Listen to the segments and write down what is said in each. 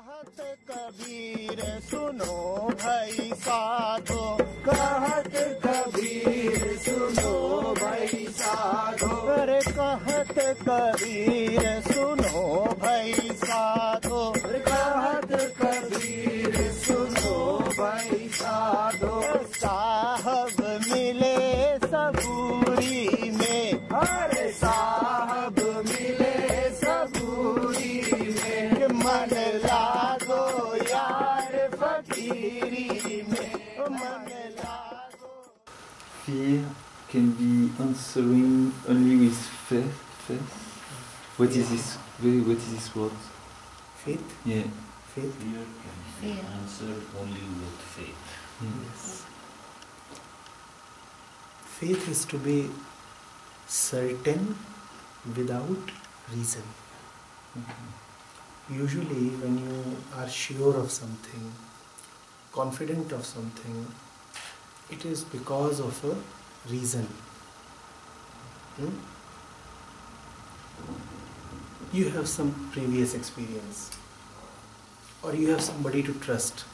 कहत कबीर सुनो भाई साधो, कहत कबीर सुनो भाई साधो, अरे कहत कबीर सुनो भाई साधो, कहत कबीर सुनो भाई साधो। साहब मिले सबूरी में, अरे साहब मिले सबूरी में, मन लागो यार फकीरी में, मन लागो। Fear can be answering only with faith. Faith. What is this? What is this word? Faith? Yeah. Faith? Fear can be answered only with faith. Yes. Faith is to be certain without reason. Usually when you are sure of something, confident of something, it is because of a reason. You have some previous experience, or you have somebody to trust.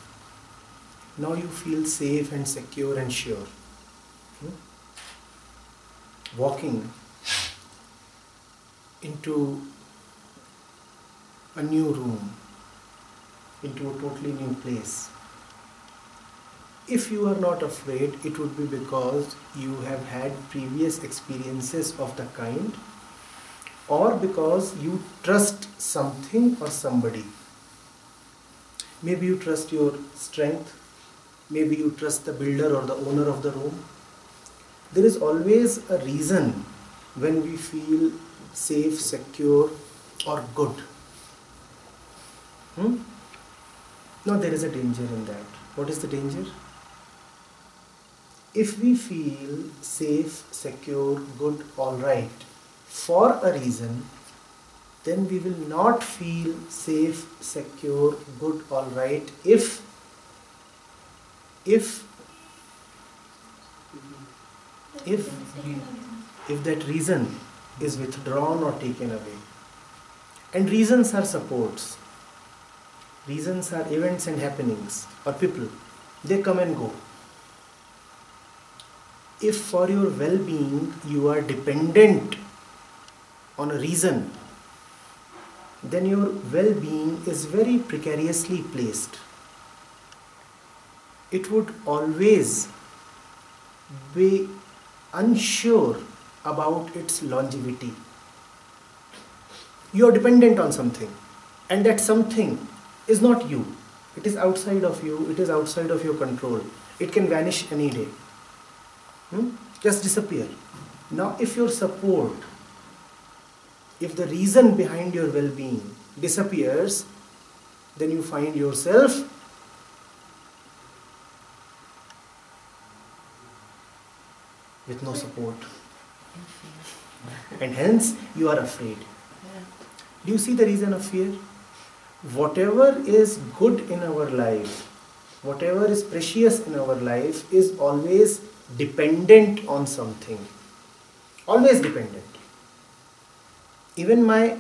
Now you feel safe and secure and sure. Walking into a new room, into a totally new place. If you are not afraid, it would be because you have had previous experiences of the kind, or because you trust something or somebody. Maybe you trust your strength, maybe you trust the builder or the owner of the room. There is always a reason when we feel safe, secure or good. No, there is a danger in that. What is the danger? If we feel safe, secure, good, alright for a reason, then we will not feel safe, secure, good, alright if that reason is withdrawn or taken away. And reasons are supports. Reasons are events and happenings or people. They come and go. If for your well-being you are dependent on a reason, then your well-being is very precariously placed. It would always be unsure about its longevity. You are dependent on something, and that something is not you. It is outside of you, it is outside of your control. It can vanish any day. Just disappear. Now if your support, if the reason behind your well-being disappears, then you find yourself with no support. And hence you are afraid. Do you see the reason of fear? Whatever is good in our life, whatever is precious in our life is always dependent on something. Always dependent. Even my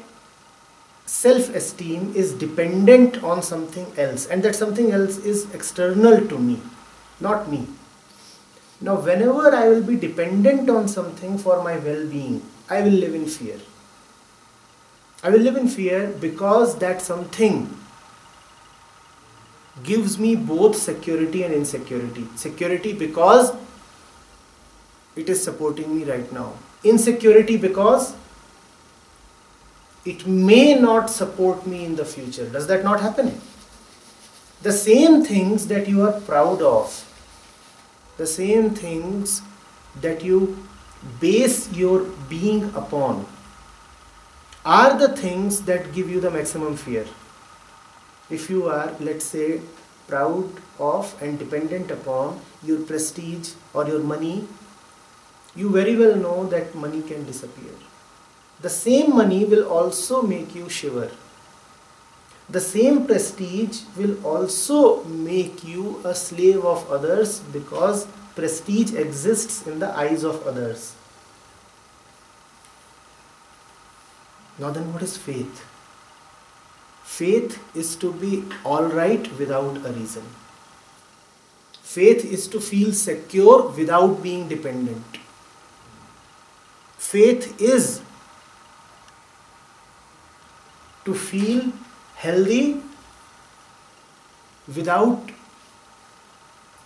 self-esteem is dependent on something else, and that something else is external to me, not me. Now whenever I will be dependent on something for my well-being, I will live in fear. I will live in fear because that something gives me both security and insecurity. Security because it is supporting me right now. Insecurity because it may not support me in the future. Does that not happen? The same things that you are proud of, the same things that you base your being upon, are the things that give you the maximum fear. If you are, let's say, proud of and dependent upon your prestige or your money, you very well know that money can disappear. The same money will also make you shiver. The same prestige will also make you a slave of others, because prestige exists in the eyes of others. Now then, what is faith? Faith is to be alright without a reason. Faith is to feel secure without being dependent. Faith is to feel healthy without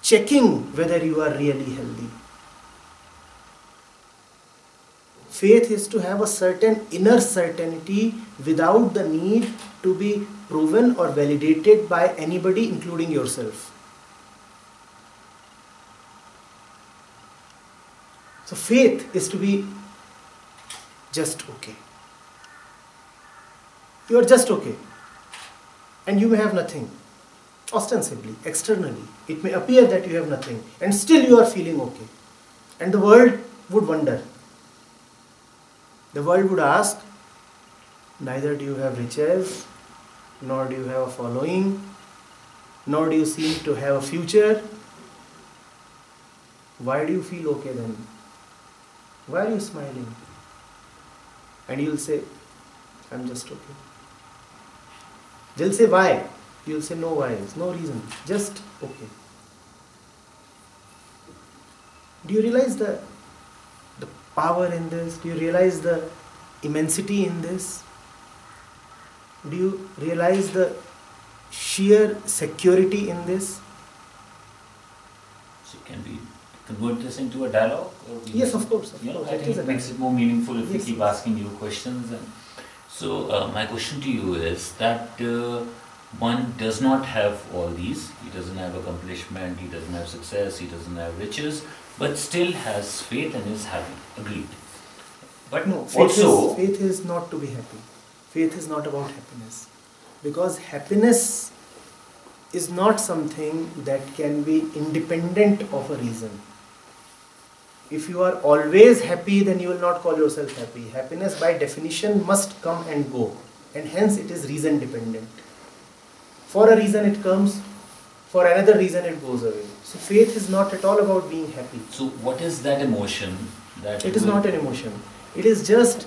checking whether you are really healthy. Faith is to have a certain inner certainty without the need to be proven or validated by anybody, including yourself. So faith is to be just okay. You are just okay. And you may have nothing. Ostensibly, externally, it may appear that you have nothing. And still you are feeling okay. And the world would wonder. The world would ask, neither do you have riches, nor do you have a following, nor do you seem to have a future. Why do you feel okay then? Why are you smiling? And you'll say, I'm just okay. They'll say, why? You'll say, no whys, no reason, just okay. Do you realize the power in this? Do you realize the immensity in this? Do you realize the sheer security in this? So can we convert this into a dialogue? Yes, of course. I think it makes it more meaningful if we keep asking you questions. And so my question to you is that one does not have all these. He doesn't have accomplishment, he doesn't have success, he doesn't have riches, but still has faith and is happy. Agreed. But no, faith is not to be happy. Faith is not about happiness. Because happiness is not something that can be independent of a reason. If you are always happy, then you will not call yourself happy. Happiness by definition must come and go. And hence it is reason dependent. For a reason it comes, for another reason it goes away. So faith is not at all about being happy. So what is that emotion? It is not an emotion. It is just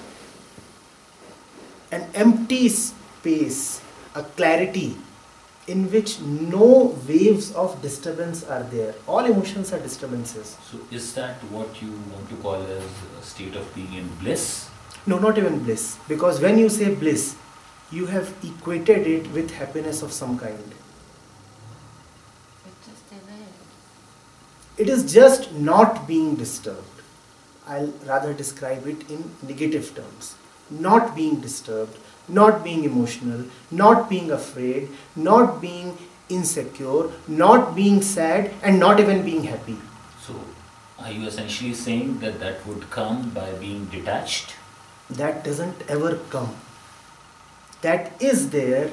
an empty space, a clarity in which no waves of disturbance are there. All emotions are disturbances. So is that what you want to call as a state of being in bliss? No, not even bliss. Because when you say bliss, you have equated it with happiness of some kind. It is just not being disturbed. I'll rather describe it in negative terms. Not being disturbed, not being emotional, not being afraid, not being insecure, not being sad, and not even being happy. So are you essentially saying that that would come by being detached? That doesn't ever come. That is there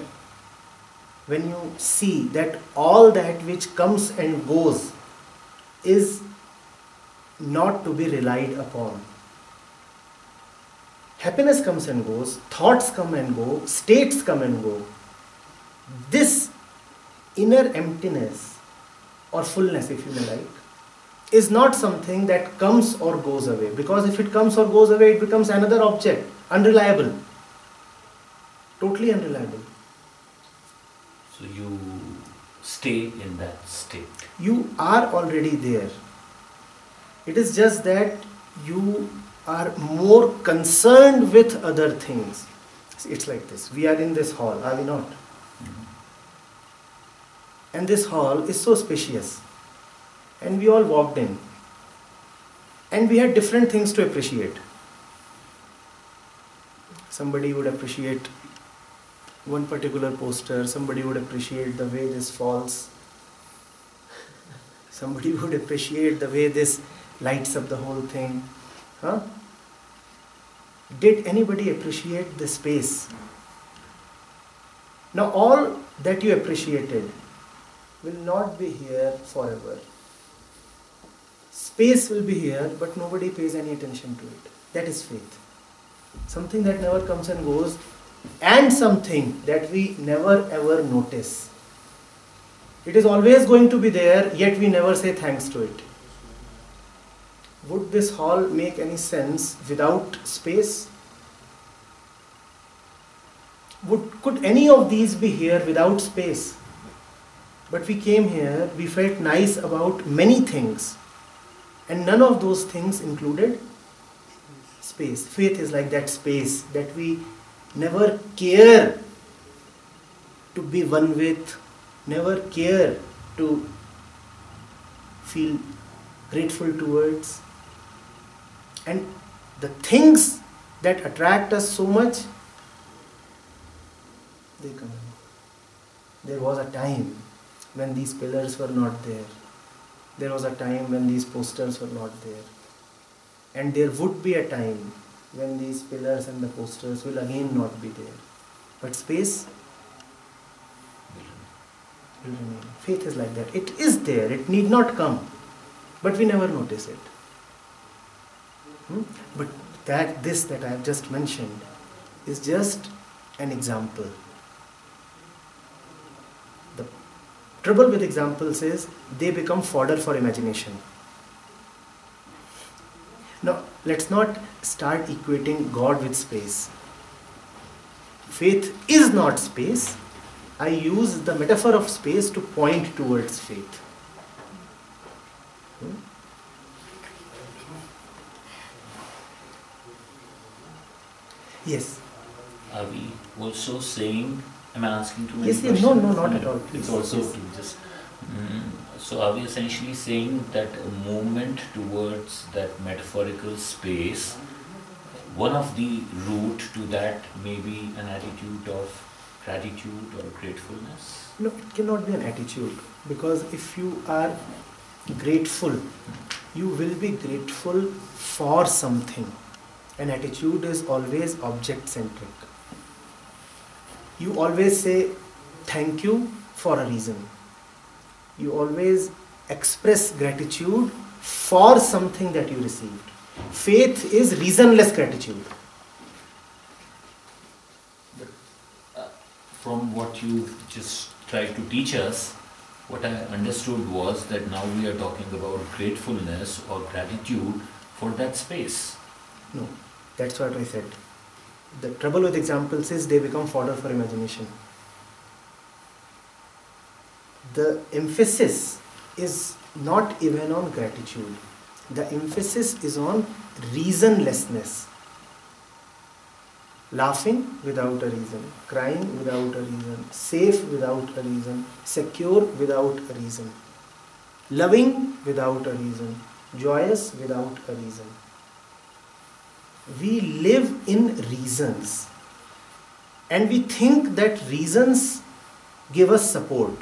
when you see that all that which comes and goes is not to be relied upon. Happiness comes and goes, thoughts come and go, states come and go. This inner emptiness or fullness, if you may like, is not something that comes or goes away. Because if it comes or goes away, it becomes another object, unreliable. Totally unreliable. So you stay in that state. You are already there. It is just that you are more concerned with other things. It's like this. We are in this hall, are we not? Mm-hmm. And this hall is so spacious. And we all walked in. And we had different things to appreciate. Somebody would appreciate one particular poster. Somebody would appreciate the way this falls. Somebody would appreciate the way this lights up the whole thing. Huh? Did anybody appreciate the space? Now all that you appreciated will not be here forever. Space will be here, but nobody pays any attention to it. That is faith. Something that never comes and goes, and something that we never ever notice. It is always going to be there, yet we never say thanks to it. Would this hall make any sense without space? Could any of these be here without space? But we came here, we felt nice about many things, and none of those things included space. Faith is like that space that we never care to be one with, never care to feel grateful towards. And the things that attract us so much, they come. There was a time when these pillars were not there. There was a time when these posters were not there. And there would be a time when these pillars and the posters will again not be there. But space will remain. Faith is like that. It is there. It need not come. But we never notice it. But this that I have just mentioned is just an example. The trouble with examples is they become fodder for imagination. Now, let's not start equating God with space. Faith is not space. I use the metaphor of space to point towards faith. Yes. Are we also saying, am I asking too many Yes, questions? no, not at all. It's also to just, so are we essentially saying that a movement towards that metaphorical space, one of the route to that may be an attitude of gratitude or gratefulness? No, it cannot be an attitude, because if you are grateful, you will be grateful for something. An attitude is always object-centric. You always say thank you for a reason. You always express gratitude for something that you received. Faith is reasonless gratitude. From what you just tried to teach us, what I understood was that now we are talking about gratefulness or gratitude for that space. No, that's what I said. The trouble with examples is they become fodder for imagination. The emphasis is not even on gratitude. The emphasis is on reasonlessness. Laughing without a reason, crying without a reason, safe without a reason, secure without a reason, loving without a reason, joyous without a reason. We live in reasons, and we think that reasons give us support.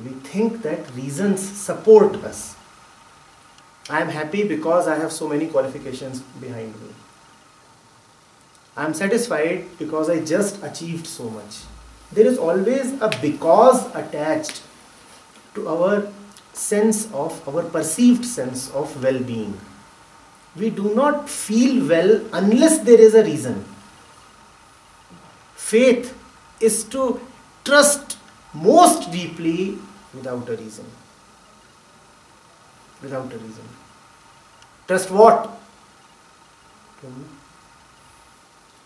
We think that reasons support us. I am happy because I have so many qualifications behind me. I am satisfied because I just achieved so much. There is always a because attached to our perceived sense of well-being. We do not feel well unless there is a reason. Faith is to trust most deeply without a reason. Without a reason. Trust what?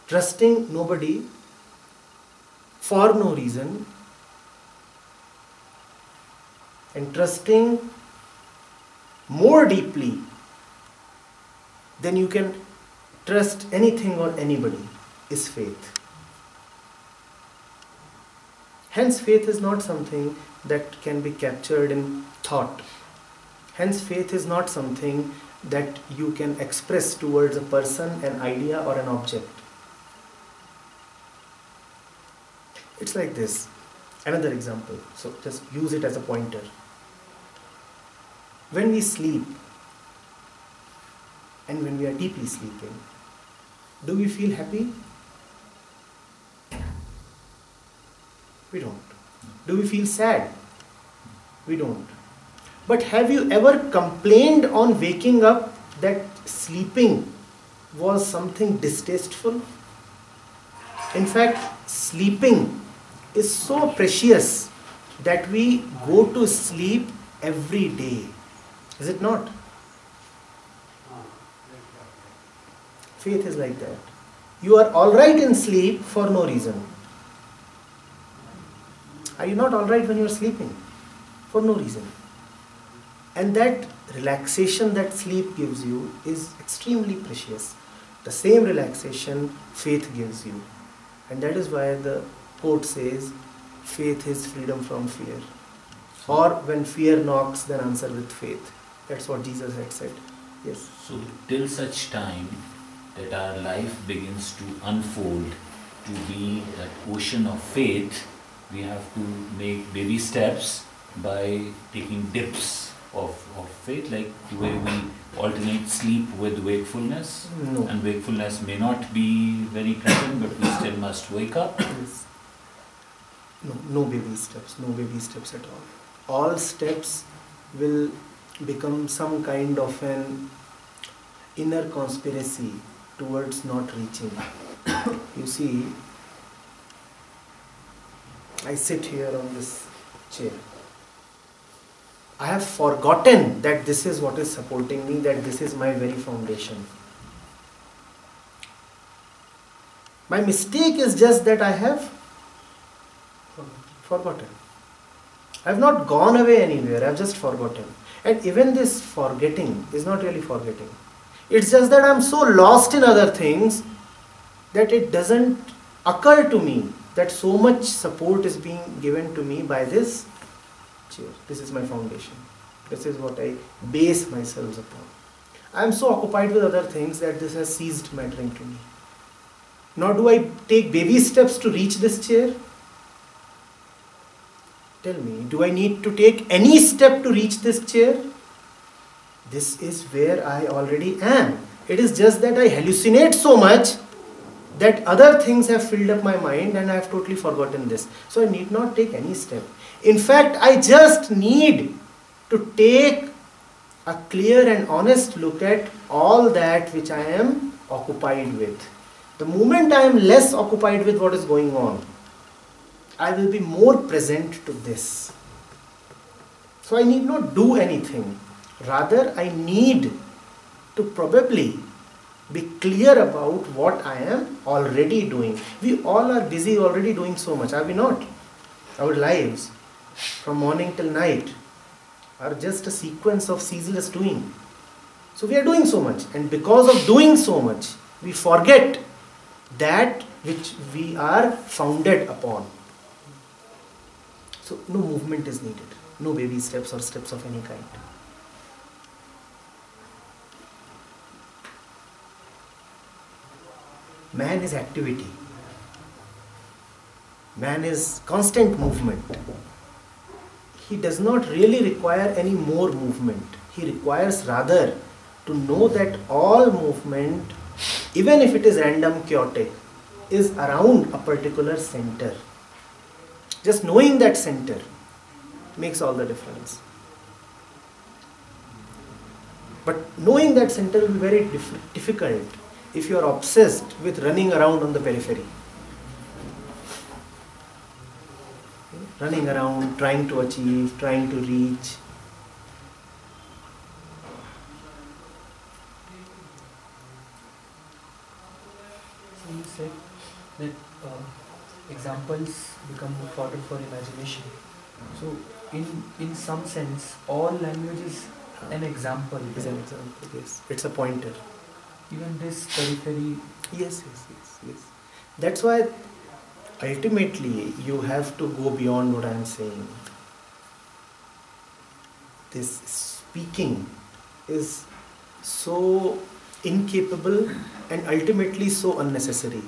Trusting nobody for no reason, and trusting more deeply than you can trust anything or anybody is faith. Hence, faith is not something that can be captured in thought. Hence, faith is not something that you can express towards a person, an idea, or an object. It's like this. Another example. So just use it as a pointer. When we sleep and when we are deeply sleeping, do we feel happy? We don't. Do we feel sad? We don't. But have you ever complained on waking up that sleeping was something distasteful? In fact, sleeping is so precious that we go to sleep every day. Is it not? Faith is like that. You are alright in sleep for no reason. Are you not alright when you are sleeping? For no reason. And that relaxation that sleep gives you is extremely precious. The same relaxation faith gives you. And that is why the quote says, faith is freedom from fear. Or when fear knocks, then answer with faith. That's what Jesus had said. Yes. So till such time that our life begins to unfold to be that ocean of faith, we have to make baby steps by taking dips of faith, like the way we alternate sleep with wakefulness. No. And wakefulness may not be very present, but we still must wake up. Yes. No baby steps. No baby steps at all. All steps will become some kind of an inner conspiracy towards not reaching. You see, I sit here on this chair. I have forgotten that this is what is supporting me, that this is my very foundation. My mistake is just that I have forgotten. I have not gone away anywhere, I have just forgotten. And even this forgetting is not really forgetting. It's just that I am so lost in other things that it doesn't occur to me that so much support is being given to me by this chair. This is my foundation. This is what I base myself upon. I am so occupied with other things that this has ceased mattering to me. Nor do I take baby steps to reach this chair. Tell me, do I need to take any step to reach this chair? This is where I already am. It is just that I hallucinate so much that other things have filled up my mind and I have totally forgotten this. So I need not take any step. In fact, I just need to take a clear and honest look at all that which I am occupied with. The moment I am less occupied with what is going on, I will be more present to this. So I need not do anything. Rather, I need to probably be clear about what I am already doing. We all are busy already doing so much, are we not? Our lives, from morning till night, are just a sequence of ceaseless doing. So we are doing so much, and because of doing so much, we forget that which we are founded upon. So no movement is needed, no baby steps or steps of any kind. Man is activity. Man is constant movement. He does not really require any more movement. He requires rather to know that all movement, even if it is random, chaotic, is around a particular center. Just knowing that center makes all the difference. But knowing that center will be very difficult if you are obsessed with running around on the periphery. Running around, trying to achieve, trying to reach. So you said that examples become fodder for imagination. So in some sense, all language is an example. Is an example, yes. It's a pointer. Even this periphery. Yes. That's why ultimately you have to go beyond what I am saying. This speaking is so incapable and ultimately so unnecessary.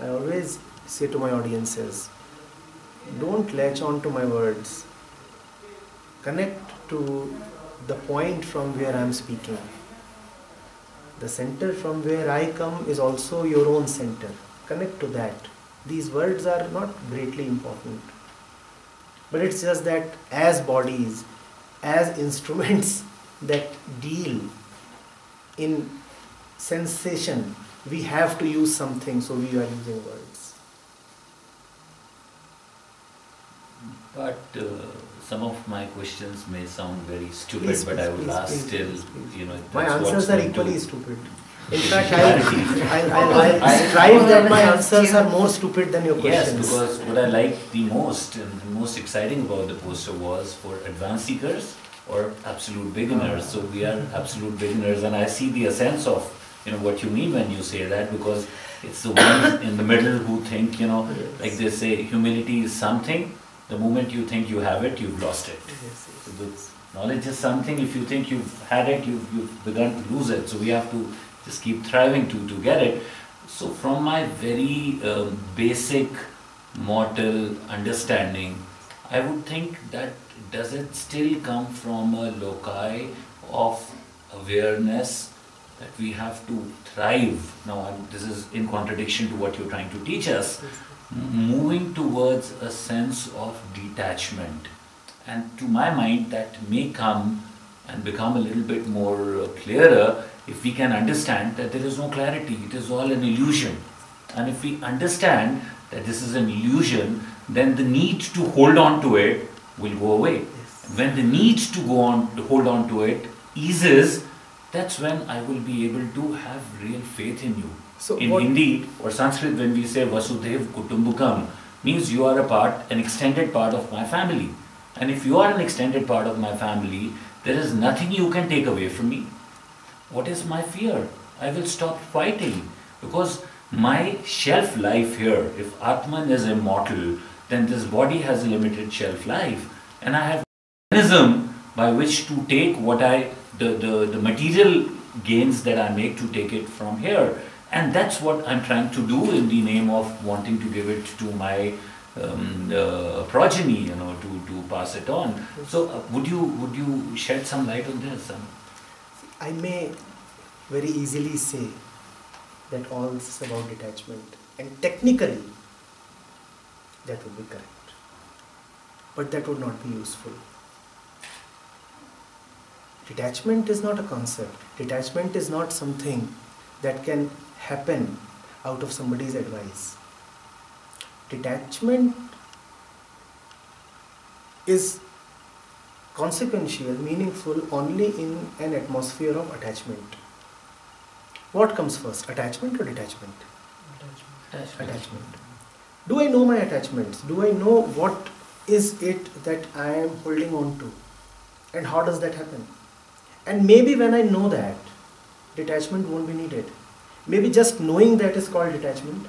I always say to my audiences, don't latch on to my words. Connect to the point from where I am speaking. The center from where I come is also your own center. Connect to that. These words are not greatly important. But it's just that as bodies, as instruments that deal in sensation, we have to use something, so we are using words. But some of my questions may sound very stupid, Please, but I will please, ask please, still, please. you know. My that's what's answers are going to- equally stupid. In fact, I'll strive that my answers are more stupid than your Yes, questions. because what I liked the most and the most exciting about the poster was for advanced seekers or absolute beginners. So we are absolute beginners, and I see the essence of what you mean when you say that, because it's the ones in the middle who think like they say, humility is something. The moment you think you have it, you've lost it. So the knowledge is something. If you think you've had it, you've begun to lose it. So we have to just keep thriving to get it. So from my very basic mortal understanding, I would think that does it still come from a loci of awareness that we have to thrive. Now this is in contradiction to what you're trying to teach us, moving towards a sense of detachment. And to my mind that may come and become a little bit more clearer if we can understand that there is no clarity, it is all an illusion. And if we understand that this is an illusion, then the need to hold on to it will go away. When the need to hold on to it eases, that's when I will be able to have real faith in you. So in Hindi or Sanskrit, when we say Vasudev Kutumbakam, means you are an extended part of my family. And if you are an extended part of my family, there is nothing you can take away from me. What is my fear? I will stop fighting, because my shelf life here, if Atman is immortal, then this body has a limited shelf life, and I have a mechanism by which to take the material gains that I make, to take it from here. And that's what I'm trying to do in the name of wanting to give it to my progeny, to pass it on. So would you shed some light on this? I may very easily say that all this is about detachment, and technically that would be correct, but that would not be useful. Detachment is not a concept. Detachment is not something that can happen out of somebody's advice. Detachment is consequential, meaningful only in an atmosphere of attachment. What comes first, attachment or detachment? Attachment. Do I know my attachments? Do I know what is it that I am holding on to? And how does that happen? And maybe when I know that, detachment won't be needed. Maybe just knowing that is called detachment.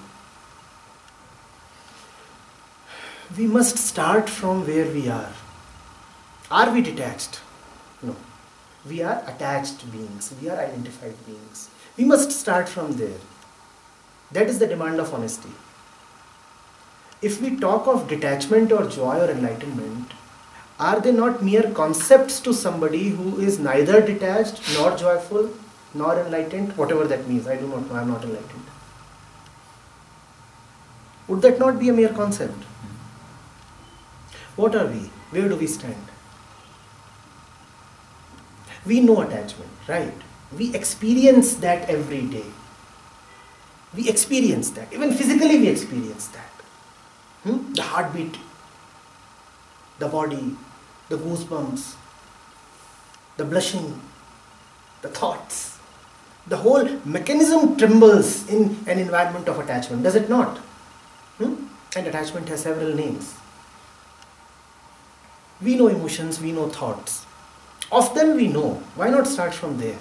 We must start from where we are. Are we detached? No. We are attached beings. We are identified beings. We must start from there. That is the demand of honesty. If we talk of detachment or joy or enlightenment, are they not mere concepts to somebody who is neither detached nor joyful nor enlightened? Whatever that means, I do not know, I am not enlightened. Would that not be a mere concept? What are we? Where do we stand? We know attachment, right? We experience that every day. We experience that. Even physically we experience that. The heartbeat, the body, the goosebumps, the blushing, the thoughts. The whole mechanism trembles in an environment of attachment, does it not? And attachment has several names. We know emotions, we know thoughts. Of them we know. Why not start from there?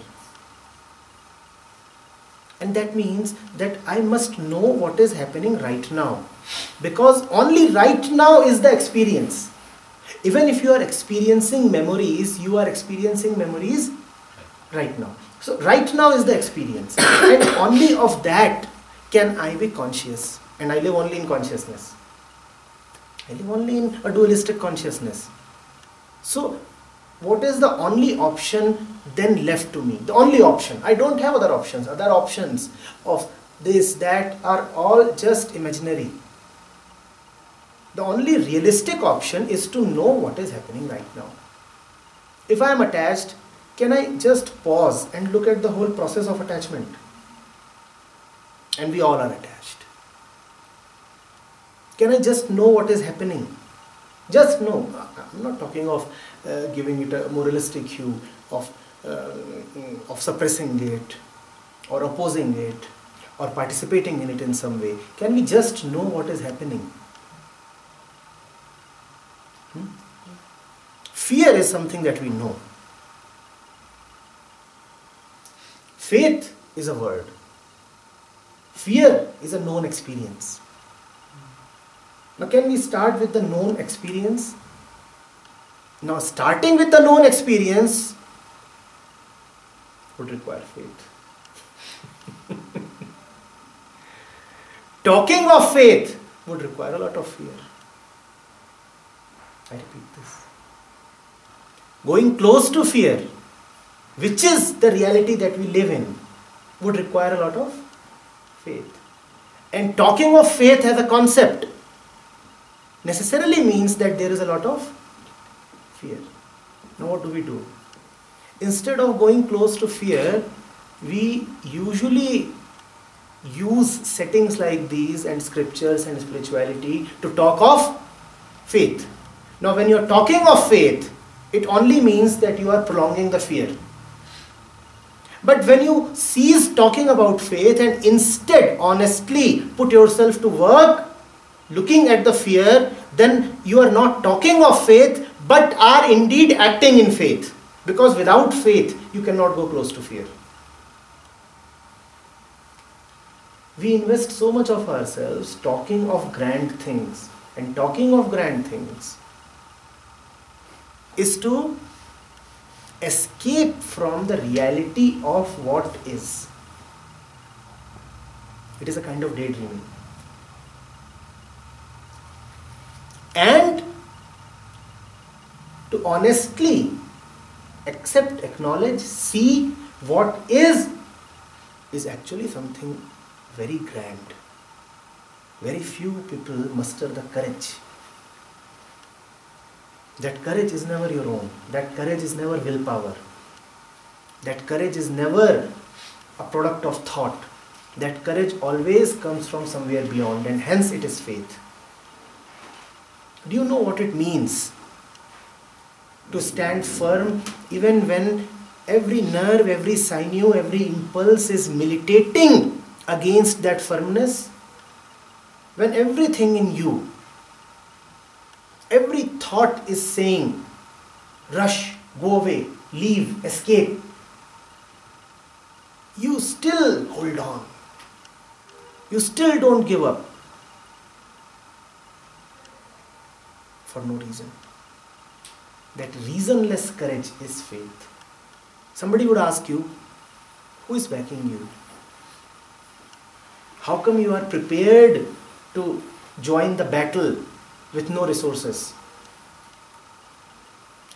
And that means that I must know what is happening right now. Because only right now is the experience. Even if you are experiencing memories, you are experiencing memories right now. So right now is the experience. And only of that can I be conscious. And I live only in consciousness. I live only in a dualistic consciousness. So what is the only option then left to me? The only option. I don't have other options. Other options of this, that are all just imaginary. The only realistic option is to know what is happening right now. If I am attached, can I just pause and look at the whole process of attachment? And we all are attached. Can I just know what is happening? Just know. I'm not talking of giving it a moralistic hue, of suppressing it, or opposing it or participating in it in some way? Can we just know what is happening? Fear is something that we know. Faith is a word. Fear is a known experience. Now can we start with the known experience? Now starting with the known experience would require faith. Talking of faith would require a lot of fear. I repeat this. Going close to fear, which is the reality that we live in, would require a lot of faith. And talking of faith as a concept necessarily means that there is a lot of fear. Now what do? Instead of going close to fear, we usually use settings like these and scriptures and spirituality to talk of faith. Now when you are talking of faith, it only means that you are prolonging the fear. But when you cease talking about faith and instead honestly put yourself to work looking at the fear, then you are not talking of faith but are indeed acting in faith. Because without faith, you cannot go close to fear. We invest so much of ourselves talking of grand things. And talking of grand things is to escape from the reality of what is. It is a kind of daydreaming. And to honestly accept, acknowledge, see what is actually something very grand. Very few people muster the courage. That courage is never your own. That courage is never willpower. That courage is never a product of thought. That courage always comes from somewhere beyond, and hence it is faith. Do you know what it means to stand firm even when every nerve, every sinew, every impulse is militating against that firmness? When everything in you, every thought is saying, rush, go away, leave, escape, you still hold on. You still don't give up. For no reason. That reasonless courage is faith. Somebody would ask you, who is backing you? How come you are prepared to join the battle with no resources?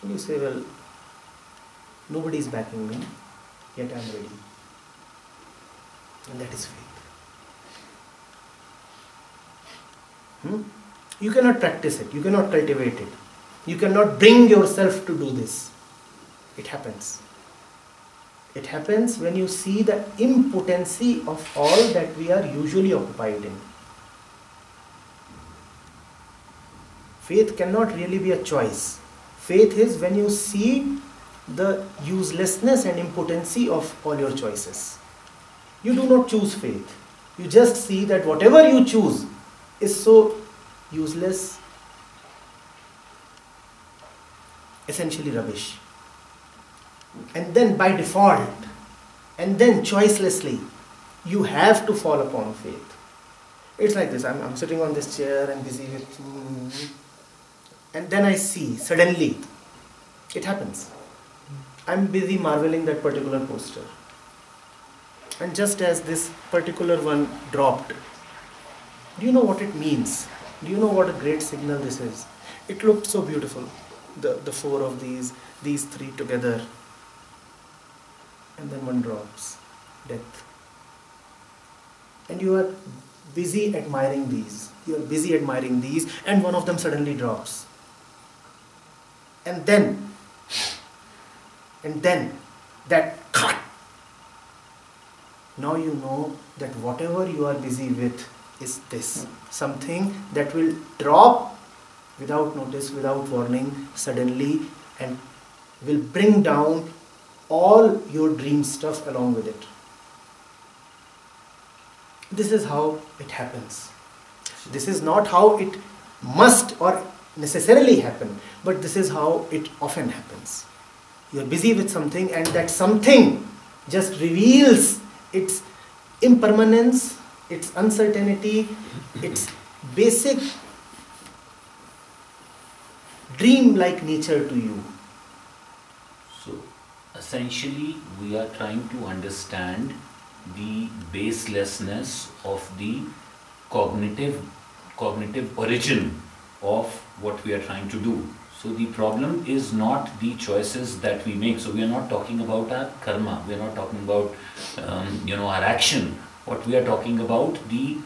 And you say, well, nobody is backing me, yet I am ready. And that is faith. You cannot practice it, you cannot cultivate it, you cannot bring yourself to do this. It happens. It happens when you see the impotency of all that we are usually occupied in. Faith cannot really be a choice. Faith is when you see the uselessness and impotency of all your choices. You do not choose faith. You just see that whatever you choose is so useless, essentially rubbish. And then by default, and then choicelessly, you have to fall upon faith. It's like this, I'm sitting on this chair and busy with, and then I see, suddenly, it happens. I'm busy marveling that particular poster. And just as this particular one dropped, do you know what it means? Do you know what a great signal this is? It looked so beautiful. The four of these three together. And then one drops. Death. And you are busy admiring these. You are busy admiring these, and one of them suddenly drops. And then that cut. Now you know that whatever you are busy with is this. Something that will drop without notice, without warning, suddenly, and will bring down all your dream stuff along with it. This is how it happens. This is not how it must or necessarily happen, but this is how it often happens. You are busy with something, and that something just reveals its impermanence, its uncertainty, its basic dream-like nature to you. So essentially we are trying to understand the baselessness of the cognitive origin of what we are trying to do. So the problem is not the choices that we make. So we are not talking about our karma. We are not talking about our action. What we are talking about the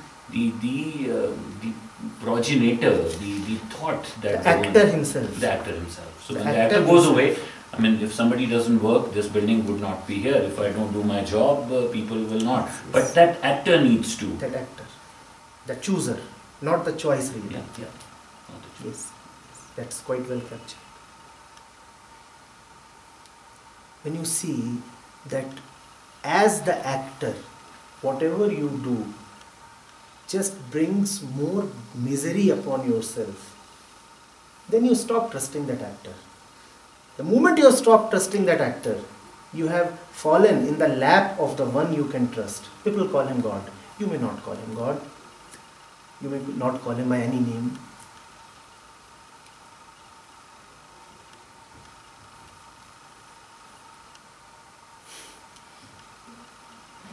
progenitor, the thought that The actor himself. The actor himself. So The when the actor actor goes himself. away, I mean, if somebody doesn't work, this building would not be here. If I don't do my job, people will not. But that actor needs to. That actor, the chooser, not the choice really. Yeah. Not the choice. Yes, that's quite well captured. When you see that as the actor, whatever you do just brings more misery upon yourself, then you stop trusting that actor. The moment you stop trusting that actor, you have fallen in the lap of the one you can trust. People call him God. You may not call him God. You may not call him by any name.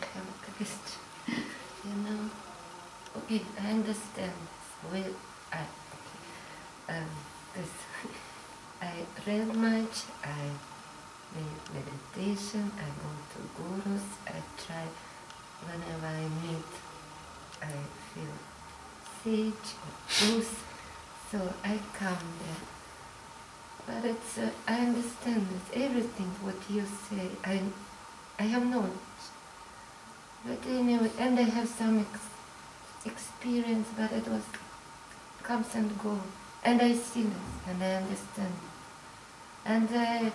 I have a question. Okay, I understand this. I read much, I made meditation, I go to gurus, I try whenever I meet, I feel sage or truth, so I come there. But I understand that everything what you say, I have knowledge. But anyway, and I have some experience, but it was comes and goes. And I see this, and I understand. And I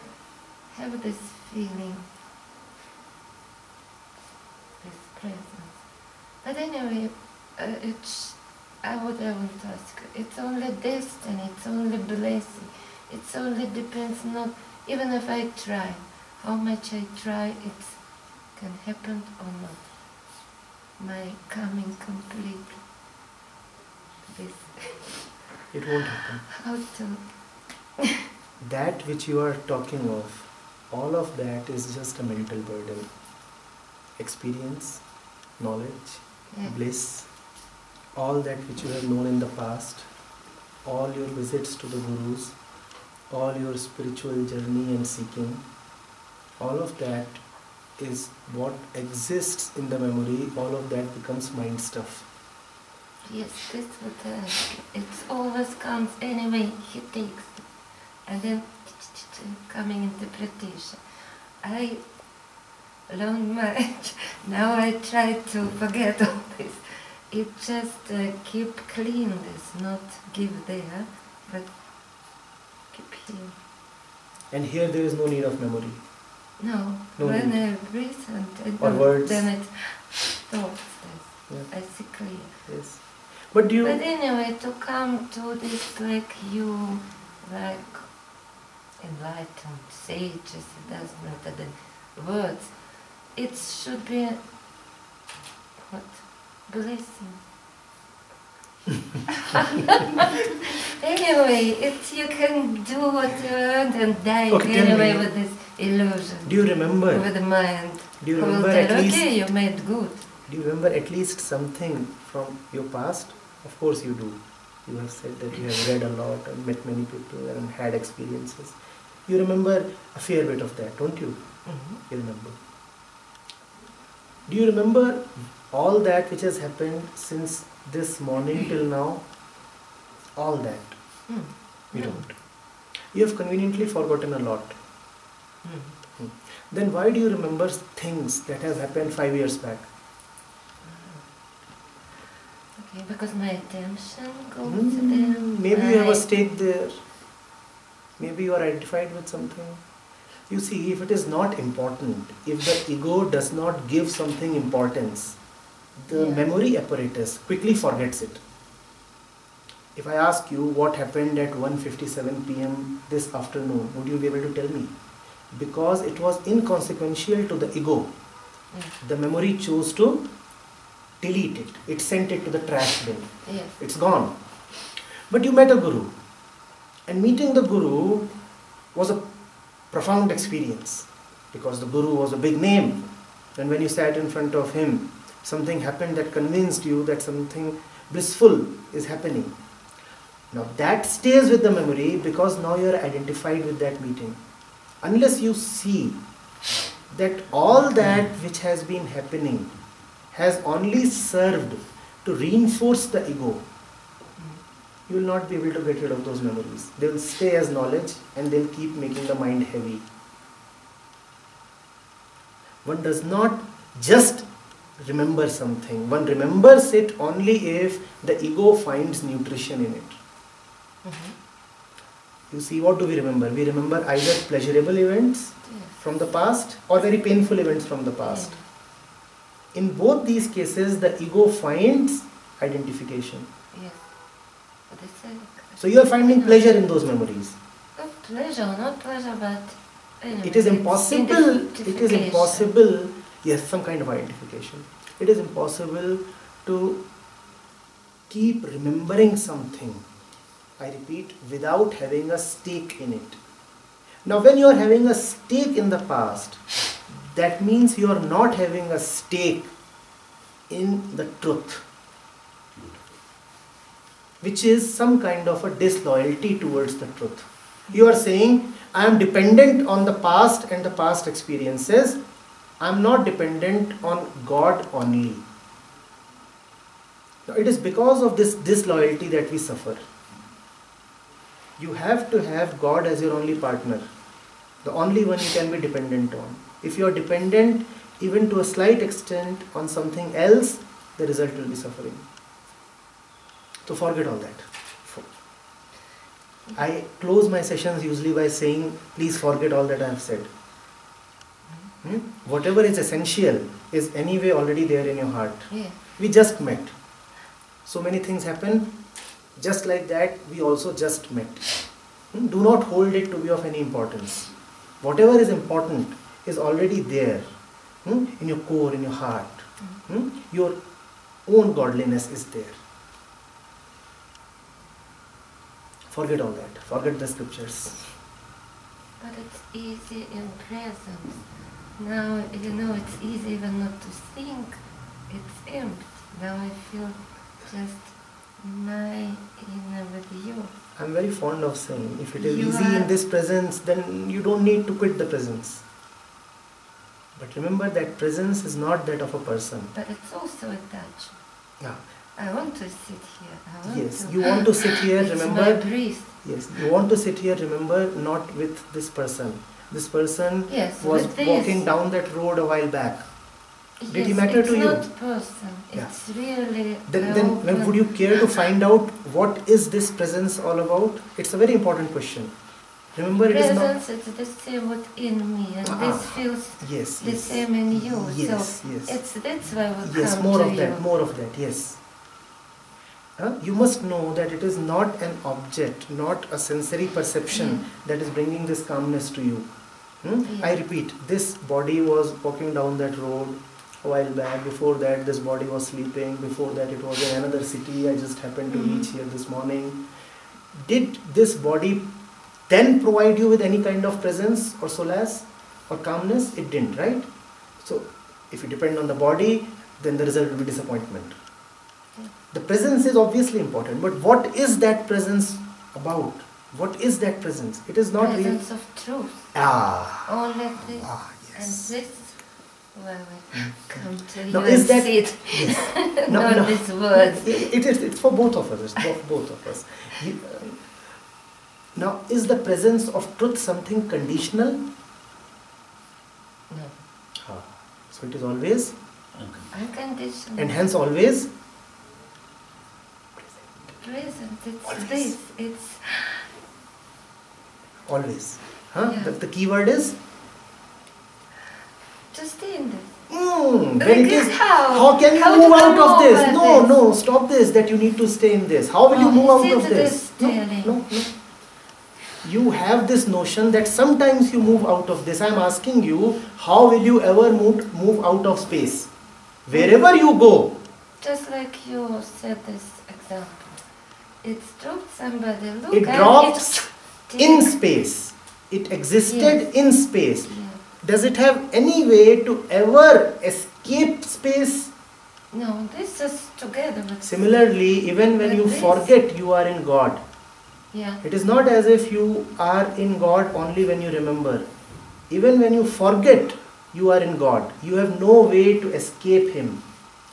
have this feeling, this presence. But anyway, I won't ask. It's only destiny, it's only blessing. It only depends not, even if I try, how much I try, it can happen or not. My coming completely. This. It won't happen. How to? That which you are talking of, all of that is just a mental burden. Experience, knowledge, Yeah. bliss, all that which you have known in the past, all your visits to the gurus, all your spiritual journey and seeking, all of that is what exists in the memory, all of that becomes mind stuff. Yes, that's what it always comes anyway, he takes it. And then coming interpretation. I learned much. Now I try to forget all this. It just keep clean this, not give there, but keep here. And here there is no need of memory. No, No when need. I breathe and I Or do, words. then it stops this. Yeah. I see clear. Yes. But do you... But anyway, to come to this like you, like enlightened sages, it doesn't matter the words, it should be what? Blessing. Anyway, you can do what you want and die Okay, tell anyway me. with this illusion. Do you remember? With the mind. Do you Who will remember tell, at least... okay, you made good. Do you remember at least something from your past? Of course you do. You have said that you have read a lot and met many people and had experiences. You remember a fair bit of that, don't you? Mm-hmm. You remember. Do you remember all that which has happened since this morning till now? All that. Mm. You No. don't. You have conveniently forgotten a lot. Mm. Then why do you remember things that have happened 5 years back? Okay, because my attention goes there. Maybe you have a stake there. Maybe you are identified with something. You see, if it is not important, if the ego does not give something importance, the Yeah. memory apparatus quickly forgets it. If I ask you what happened at 1:57 p.m. this afternoon, would you be able to tell me? Because it was inconsequential to the ego. Yes. The memory chose to delete it. It sent it to the trash bin. Yes. It's gone. But you met a guru. And meeting the guru was a profound experience. Because the guru was a big name. And when you sat in front of him, something happened that convinced you that something blissful is happening. Now that stays with the memory because now you are identified with that meeting. Unless you see that all that which has been happening has only served to reinforce the ego, you will not be able to get rid of those memories. They will stay as knowledge and they will keep making the mind heavy. One does not just remember something. One remembers it only if the ego finds nutrition in it. You see, what do we remember? We remember either pleasurable events from the past or very painful events from the past. In both these cases, the ego finds identification. Yes. But it's So you are finding pleasure in those memories. not pleasure, but anyway, It is it's impossible, yes, some kind of identification. It is impossible to keep remembering something, I repeat, without having a stake in it. Now when you are having a stake in the past, that means you are not having a stake in the truth, which is some kind of a disloyalty towards the truth. You are saying, I am dependent on the past and the past experiences. I am not dependent on God only. Now, it is because of this disloyalty that we suffer. You have to have God as your only partner, the only one you can be dependent on. If you are dependent even to a slight extent on something else, the result will be suffering. So forget all that. I close my sessions usually by saying, please forget all that I have said. Whatever is essential is anyway already there in your heart. Yeah. We just met. So many things happen. Just like that, we also just met. Do not hold it to be of any importance. Whatever is important is already there in your core, in your heart. Your own godliness is there. Forget all that. Forget the scriptures. But it's easy in presence. Now, it's easy even not to think. It's empty. Now I feel just my inner with you. I'm very fond of saying, if it is You easy in this presence, then you don't need to quit the presence. But remember that presence is not that of a person. But it's also a touch. Yeah. I want to sit here. Yes, you want to sit here, it's remember. my breath. Yes, you want to sit here, remember, not with this person. This person Yes, was with this. walking down that road a while back. Did he Yes, matter to you? It's not person. Yeah. It's really. Then would you care to find out what is this presence all about? It's a very important question. Remember, it is not. Presence, it's the same within me, and this feels Yes, the yes. same in you. Yes, so yes. that's why we Yes, come more to of you. that, more of that, yes. You must know that it is not an object, not a sensory perception that is bringing this calmness to you. I repeat, this body was walking down that road a while back. Before that, this body was sleeping. Before that, it was in another city. I just happened to reach here this morning. Did this body then provide you with any kind of presence or solace or calmness? It didn't, right? So, if you depend on the body, then the result will be disappointment. The presence is obviously important, but what is that presence about? What is that presence? It is not presence of truth. Only this. Yes. And this is where we come to you Now, and is that, sit. yes. Not these words. It's for both of us. It's for both of us. Now, is the presence of truth something conditional? No. So it is always, Unconditional. and hence always Present. It's Always. this. It's always. Yeah. The key word is to stay in this. When Like it is, how? can you How move do I out of move this? out No, this? no, stop this, that you need to stay in this. How will you Oh, move out sit of this? this No, telling. no, no. You have this notion that sometimes you move out of this. I am asking you, how will you ever move out of space? Wherever you go. Just like you said this example. It's dropped somebody. Look, It and drops it's in take- space. It existed Yes. in space. Yeah. Does it have any way to ever escape space? No, this is together with. Similarly, even when But you this- forget you are in God, Yeah. it is not as if you are in God only when you remember. Even when you forget you are in God, you have no way to escape Him.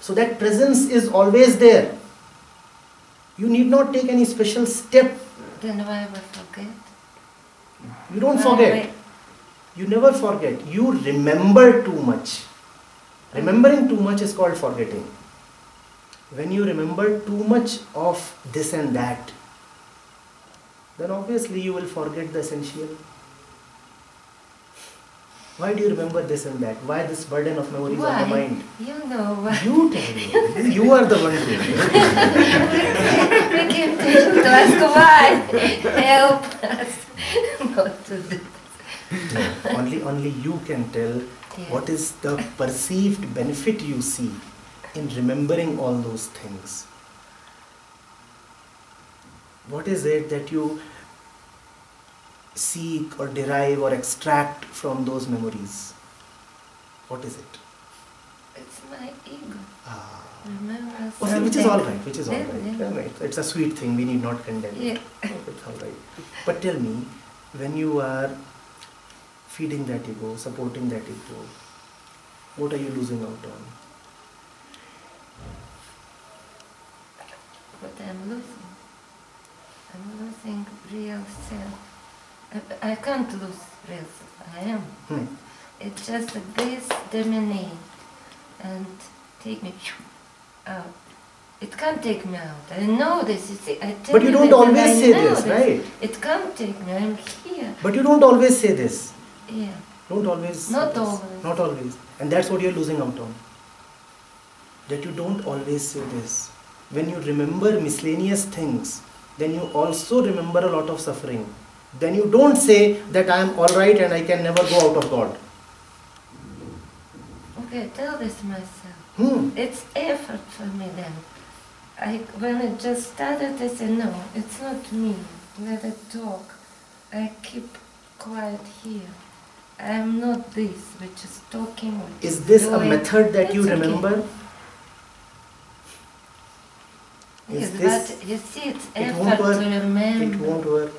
So that presence is always there. You need not take any special step. Then why we forget? You don't Why forget. You never forget. You remember too much. Remembering too much is called forgetting. When you remember too much of this and that, then obviously you will forget the essential. Why do you remember this and that? Why this burden of memories on the mind? You know why. You tell me. You are the one doing it. We came to ask why. Help us not to do this. Only you can tell Yes. what is the perceived benefit you see in remembering all those things. What is it that you seek or derive or extract from those memories? What is it? It's my ego. Ah. Remember Okay, which is something. all right. Which is all right. Yeah, Yeah, right. It's a sweet thing. We need not condemn Yeah. it. It's all right. But tell me, when you are feeding that ego, supporting that ego, what are you losing out on? What I'm losing. I'm losing real self. I can't lose real self. I am. It's just that this dominate and take me out. It can't take me out. I know this. You see, I tell But you don't this and always I say know this, right? It can't take me. I'm here. But you don't always say this. Yeah. Don't always say Not this. always. Not always. And that's what you're losing out on. That you don't always say this. When you remember miscellaneous things, then you also remember a lot of suffering. Then you don't say that I am alright and I can never go out of God. Okay, tell this myself. It's effort for me then. When I just started, I said, no, it's not me. Let it talk. I keep quiet here. I am not this, which is talking. Which Is this a doing. method that you It's okay. remember? Yes, Is this, but you see, it's it effort won't work. to remember. It won't work.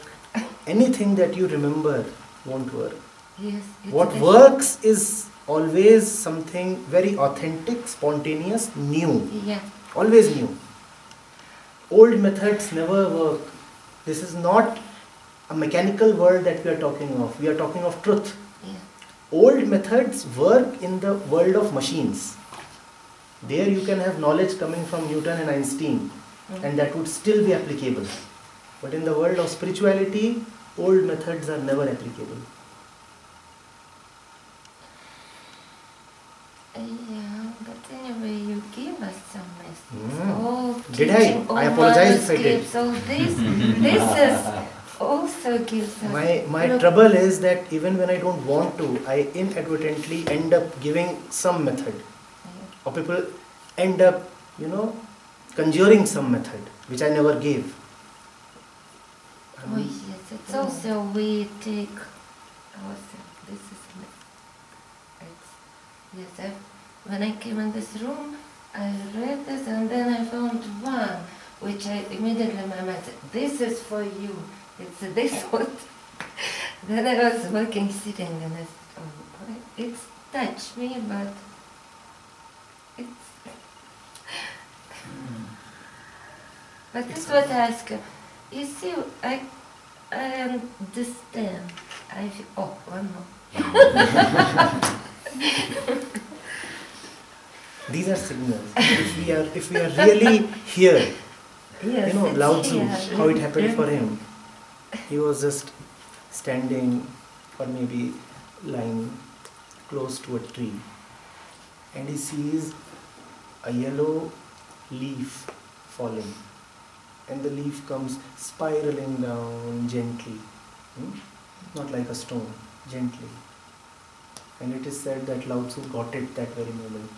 Anything that you remember won't work. Yes, it's What the- works is always something very authentic, spontaneous, new. Yeah. Always new. Old methods never work. This is not a mechanical world that we are talking of. We are talking of truth. Yeah. Old methods work in the world of machines. There you can have knowledge coming from Newton and Einstein, and that would still be applicable. But in the world of spirituality, old methods are never applicable. Yeah, but anyway, you give us some messages. Mm. All Did I? teaching, all I apologize if I did. manuscripts, all this is also gives us. My Look, trouble is that even when I don't want to, I inadvertently end up giving some method. Or people end up, conjuring some method, which I never gave. Oh yes, it's also we take ourselves. This is yes. When I came in this room, I read this and then I found one, which I immediately my mind said, "This is for you." It's this one. Then I was working, sitting, and I said, "Oh, it's touched me, but it's." But that's what I ask you. You see, I understand. I feel, one more. These are signals. If we are really here, Yes, it's Lao Tzu, here. how it happened for him. He was just standing or maybe lying close to a tree. and he sees a yellow leaf falling, and the leaf comes spiraling down gently, not like a stone, gently. And it is said that Lao Tzu got it that very moment.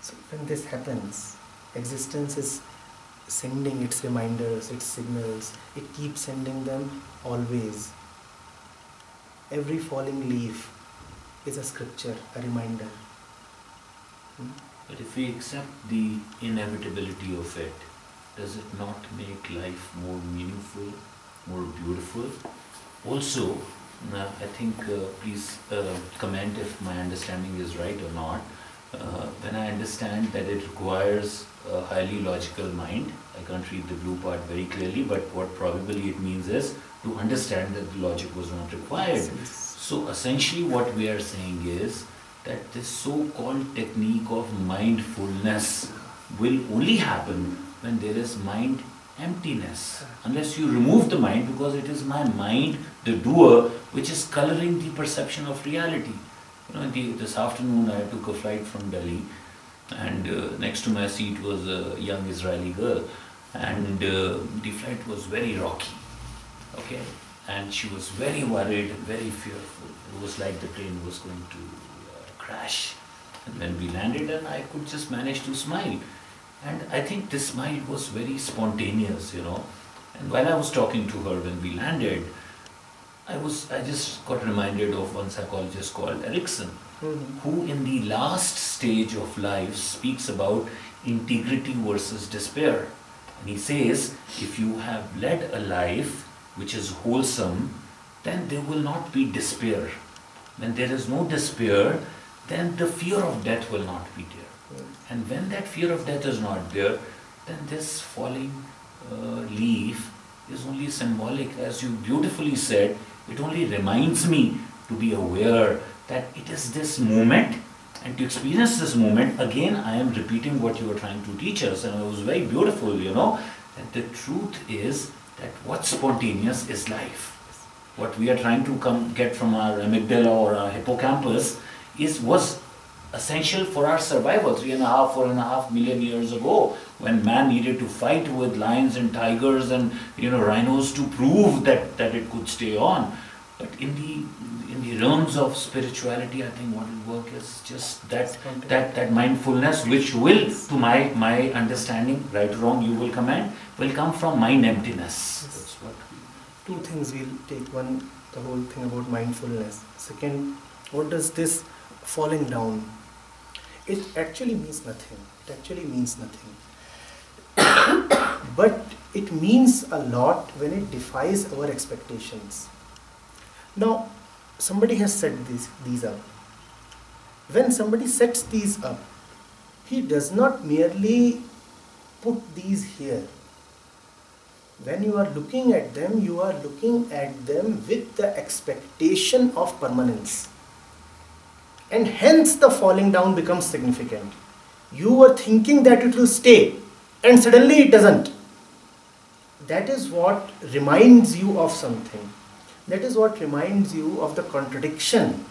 So when this happens, existence is sending its reminders, its signals. It keeps sending them always. Every falling leaf is a scripture, a reminder. But if we accept the inevitability of it, does it not make life more meaningful, more beautiful? Also, I think, please comment if my understanding is right or not. When I understand that it requires a highly logical mind, I can't read the blue part very clearly, but what probably it means is to understand that the logic was not required. So essentially what we are saying is that this so-called technique of mindfulness will only happen when there is mind emptiness. Unless you remove the mind, because it is my mind, the doer, which is coloring the perception of reality. You know, this afternoon I took a flight from Delhi, and next to my seat was a young Israeli girl, and the flight was very rocky, okay, and she was very worried and very fearful. It was like the plane was going to crash. And when we landed, and I could just manage to smile, and I think this smile was very spontaneous, you know. And while I was talking to her when we landed, I just got reminded of one psychologist called Erickson, who in the last stage of life speaks about integrity versus despair. And he says, if you have led a life which is wholesome, then there will not be despair. When there is no despair, then the fear of death will not be there. And when that fear of death is not there, then this falling leaf is only symbolic. As you beautifully said, it only reminds me to be aware that it is this moment, and to experience this moment, again I am repeating what you were trying to teach us, and it was very beautiful, you know, that the truth is that what's spontaneous is life. What we are trying to get from our amygdala or our hippocampus was essential for our survival 4.5 million years ago, when man needed to fight with lions and tigers and, you know, rhinos to prove that it could stay on. But in the realms of spirituality, I think what will work is just that mindfulness, which will, to my understanding, right or wrong, you will comment, will come from mind emptiness. That's what we... Two things we'll take. One, the whole thing about mindfulness. Second, what does this falling down? It actually means nothing. It actually means nothing. But it means a lot when it defies our expectations. Now, somebody has set these up. When somebody sets these up, he does not merely put these here. When you are looking at them, you are looking at them with the expectation of permanence. And hence the falling down becomes significant. You were thinking that it will stay, and suddenly it doesn't. That is what reminds you of something. That is what reminds you of the contradiction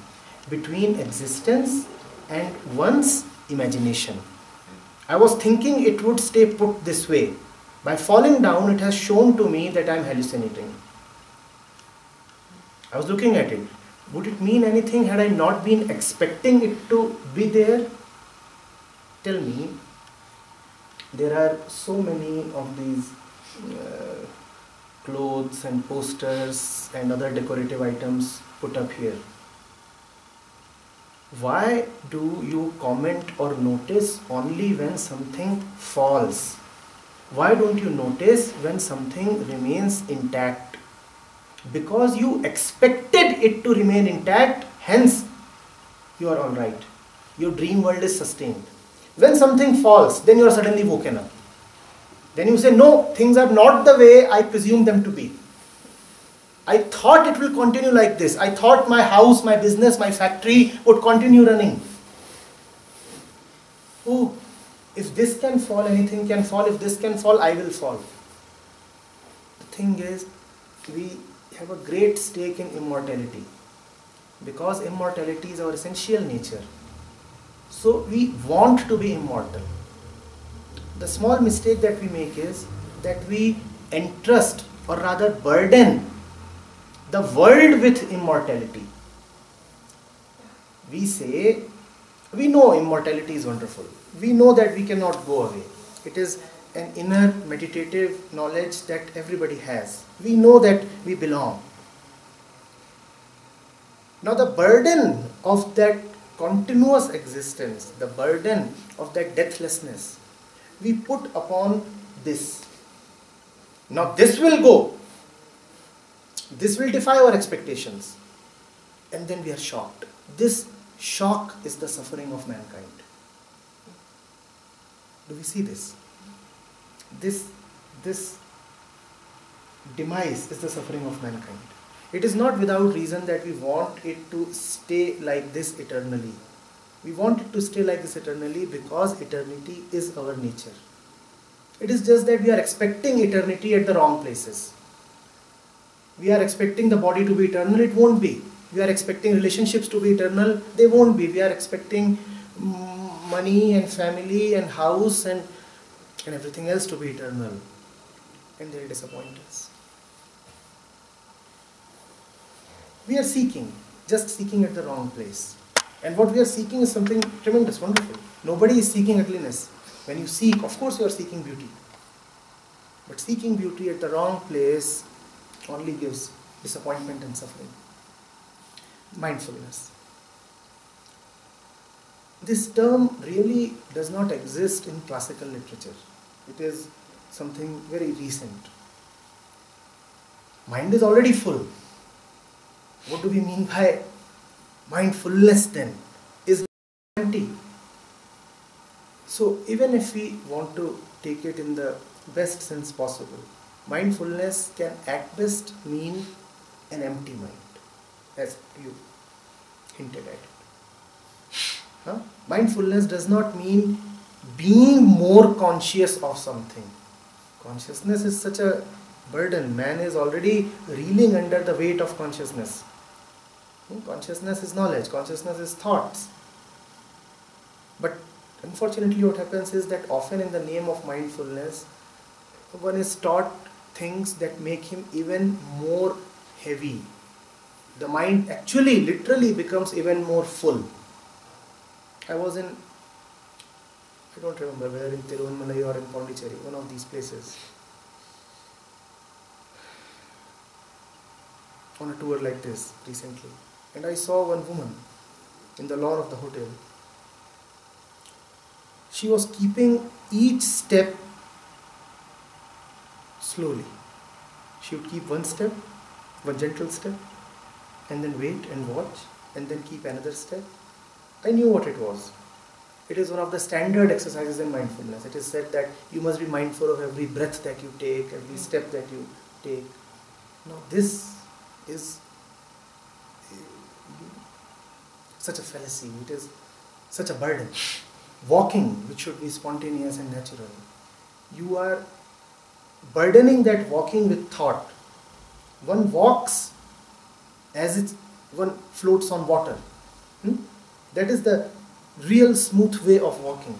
between existence and one's imagination. I was thinking it would stay put this way. By falling down, it has shown to me that I am hallucinating. I was looking at it. Would it mean anything had I not been expecting it to be there? Tell me, there are so many of these clothes and posters and other decorative items put up here. Why do you comment or notice only when something falls? Why don't you notice when something remains intact? Because you expected it to remain intact, hence you are alright. Your dream world is sustained. When something falls, then you are suddenly woken up. Then you say, no, things are not the way I presume them to be. I thought it will continue like this. I thought my house, my business, my factory would continue running. Oh, if this can fall, anything can fall. If this can fall, I will fall. thing is, we have a great stake in immortality, because immortality is our essential nature. So we want to be immortal. The small mistake that we make is that we entrust, or rather burden, the world with immortality. We say, we know immortality is wonderful. We know that we cannot go away. It is an inner meditative knowledge that everybody has. We know that we belong. Now the burden of that continuous existence, the burden of that deathlessness, we put upon this. Now this will go. This will defy our expectations. And then we are shocked. This shock is the suffering of mankind. Do we see this? This demise is the suffering of mankind. It is not without reason that we want it to stay like this eternally. We want it to stay like this eternally because eternity is our nature. It is just that we are expecting eternity at the wrong places. We are expecting the body to be eternal, it won't be. We are expecting relationships to be eternal, they won't be. We are expecting money and family and house and everything else to be eternal. And they'll disappoint us. We are seeking, just seeking at the wrong place. And what we are seeking is something tremendous, wonderful. Nobody is seeking ugliness. When you seek, of course you are seeking beauty. But seeking beauty at the wrong place only gives disappointment and suffering. Mindfulness. This term really does not exist in classical literature. It is something very recent. Mind is already full. What do we mean by mindfulness then? Is empty. So even if we want to take it in the best sense possible, mindfulness can at best mean an empty mind, as you hinted at. Mindfulness does not mean being more conscious of something. Consciousness is such a burden. Man is already reeling under the weight of consciousness. Consciousness is knowledge, consciousness is thoughts. But unfortunately what happens is that often in the name of mindfulness, one is taught things that make him even more heavy. The mind actually literally becomes even more full. I was in, I don't remember whether in Tirunmalai or in Pondicherry, one of these places, on a tour like this recently. And I saw one woman in the lawn of the hotel. She was keeping each step slowly. She would keep one step, one gentle step, and then wait and watch, and then keep another step. I knew what it was. It is one of the standard exercises in mindfulness. It is said that you must be mindful of every breath that you take, every step that you take. Now this is such a fallacy. It is such a burden. Walking, which should be spontaneous and natural, you are burdening that walking with thought. One walks as if one floats on water. That is the real smooth way of walking.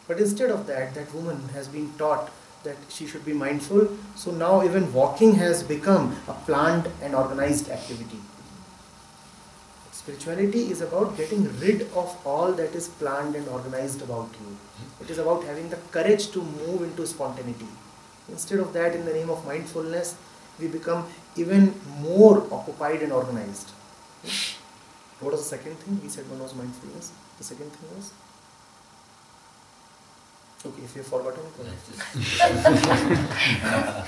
But instead of that, that woman has been taught that she should be mindful. So now even walking has become a planned and organized activity. Spirituality is about getting rid of all that is planned and organized about you. It is about having the courage to move into spontaneity. Instead of that, in the name of mindfulness, we become even more occupied and organized. What was the second thing? We said one was mindfulness. The second thing was? Okay, if you have forgotten, go ahead.